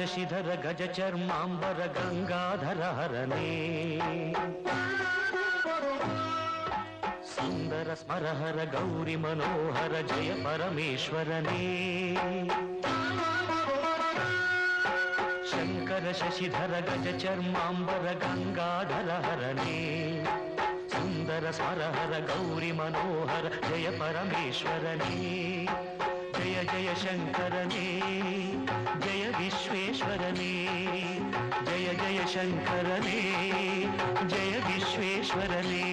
ಶಶಿಧರ ಗಜ ಚರ್ಮಾಂಬರ ಗಂಗಾಧರ ಹರನೇ ಸುಂದರ ಸ್ಮರಹರ ಗೌರಿ ಮನೋಹರ ಜಯ ಪರಮೇಶ್ವರನೇ ಶಂಕರ ಶಶಿಧರ ಗಜ ಚರ್ಮಾಂಬರ ಗಂಗಾಧರ ಹರನೇ ಸುಂದರ ಸ್ಮರಹರ ಗೌರಿ ಮನೋಹರ ಜಯ ಪರಮೇಶ್ವರನೇ ಜಯ ಜಯ ಶಂಕರನೇ ಜಯ ವಿಶ್ವೇಶ್ವರನೇ ಜಯ ಜಯ ಶಂಕರನೇ ಜಯ ವಿಶ್ವೇಶ್ವರನೇ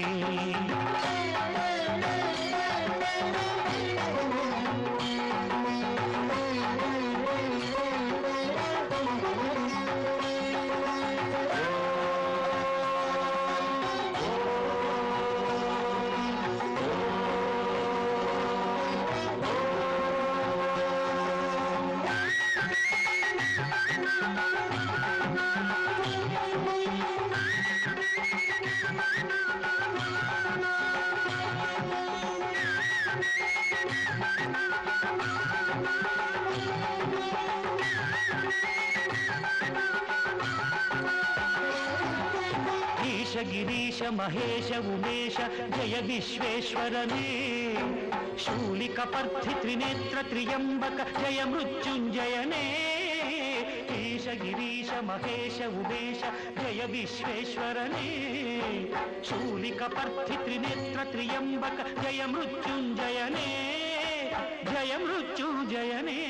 ಗಿರೀಶ ಮಹೇಶ ಉಮೇಶ ಜಯ ವಿಶ್ವೇಶ್ವರನೇ ಶೂಲಿಕ ಪರ್ಥಿ ತ್ರಿನೇತ್ರ ತ್ರಿಯಂಬಕ ಜಯ ಮೃತ್ಯುಂಜಯನೇ ಈಶ ಗಿರೀಶ ಮಹೇಶ ಉಮೇಶ ಜಯ ವಿಶ್ವೇಶ್ವರನೇ ಶೂಲಿಕ ಪರ್ಥಿ ತ್ರಿನೇತ್ರ ತ್ರಿಯಂಬಕ ಜಯ ಮೃತ್ಯುಂಜಯನೇ ಜಯ ಮೃತ್ಯುಂಜಯನೇ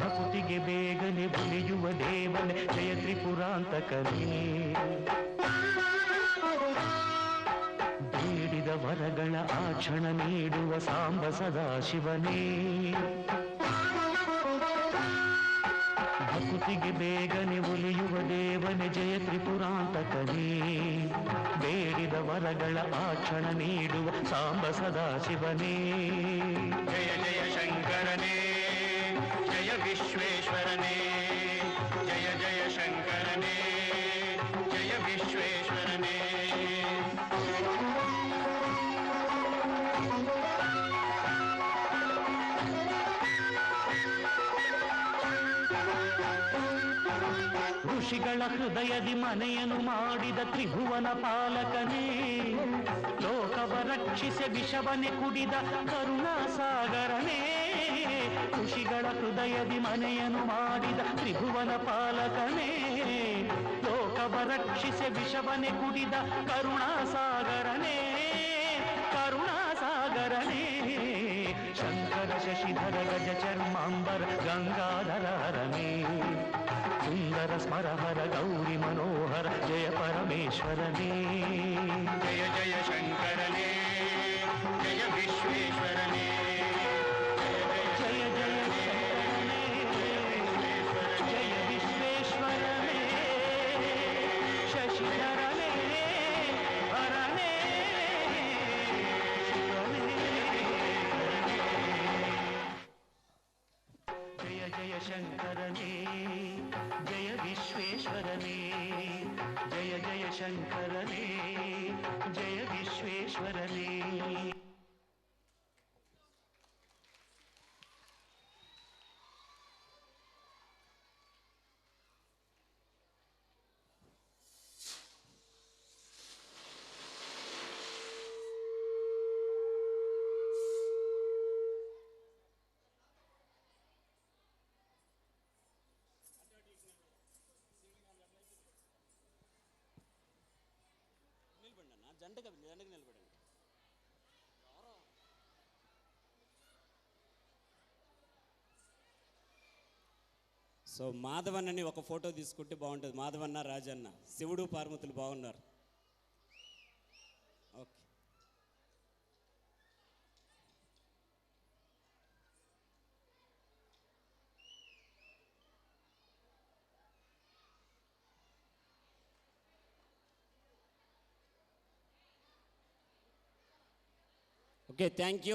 ಭಕುತಿಗೆ ಬೇಗನೆ ಬುಲಿಯುವ ದೇವನೇ ಜಯ ತ್ರಿಪುರಾಂತಕನೇ ಬೇಡಿದ ವರಗಳ ಆಕ್ಷಣ ನೀಡುವ ಸಾಂಬ ಸದಾಶಿವನೇ ಭಕುತಿಗೆ ಬೇಗನೆ ಒಲಿಯುವ ದೇವನೇ ಜಯ ತ್ರಿಪುರಾಂತಕನೇ ಬೇಡಿದ ವರಗಳ ಆಕ್ಷಣ ನೀಡುವ ಸಾಂಬ ಸದಾಶಿವನೇ ಜಯ ಜಯ ಶಂಕರನೇ ಜಯ ವಿಶ್ವೇಶ್ವರನೇ ಜಯ ಜಯ ಶಂಕರನೇ ಜಯ ವಿಶ್ವೇಶ್ವರನೇ ಋಷಿಗಳ ಹೃದಯದಿ ಮನೆಯನ್ನು ಮಾಡಿದ ತ್ರಿಭುವನ ಪಾಲಕನೇ ಲೋಕವ ರಕ್ಷಿಸಿ ವಿಷವನೆ ಕುಡಿದ ಕರುಣಾಸಾಗರನೇ ಋಷಿಗಳ ಹೃದಯದಿ ಮನೆಯನ್ನು ಮಾಡಿದ ತ್ರಿಭುವನ ಪಾಲಕನೇ ಲೋಕವ ರಕ್ಷಿಸಿ ವಿಷವನೆ ಕುಡಿದ ಕರುಣಾಸಾಗರನೇ ಕರುಣಾಸಾಗರನೇ ಶಂಕರ ಶಶಿಧರ ಗಜ ಚರ್ಮಾಂಬರ ಗಂಗಾಧರ ಹರನೇ ಸುಂದರ ಸ್ಮರಹರ ಗೌರಿ ಮನೋಹರ ಜಯ ಪರಮೇಶ್ವರನೇ ಜಯ ಜಯ ಶಂಕರನೇ ಜಯ ವಿಶ್ವೇಶ್ವರನೇ ಜಯ ಜಯ ಶಂಕರನೇ ಜಯ ವಿಶ್ವೇಶ್ವರನೇ ಶಶಿಧರನೇ ಹರನೇ ಜಯ ಜಯ ಶಂಕರನೇ ಜಯ ವಿಶ್ವೇಶ್ವರನೇ ಜಯ ಜಯ ಶಂಕರನೇ ಜಯ ವಿಶ್ವೇಶ್ವರನೇ జంటగా నిలబడండి. సో మాధవన్నని ఒక ఫోటో తీసుకుంటే బాగుంటుంది. మాధవన్న రాజన్న శివుడు పార్వతులు బాగున్నారు. Okay okay thank you.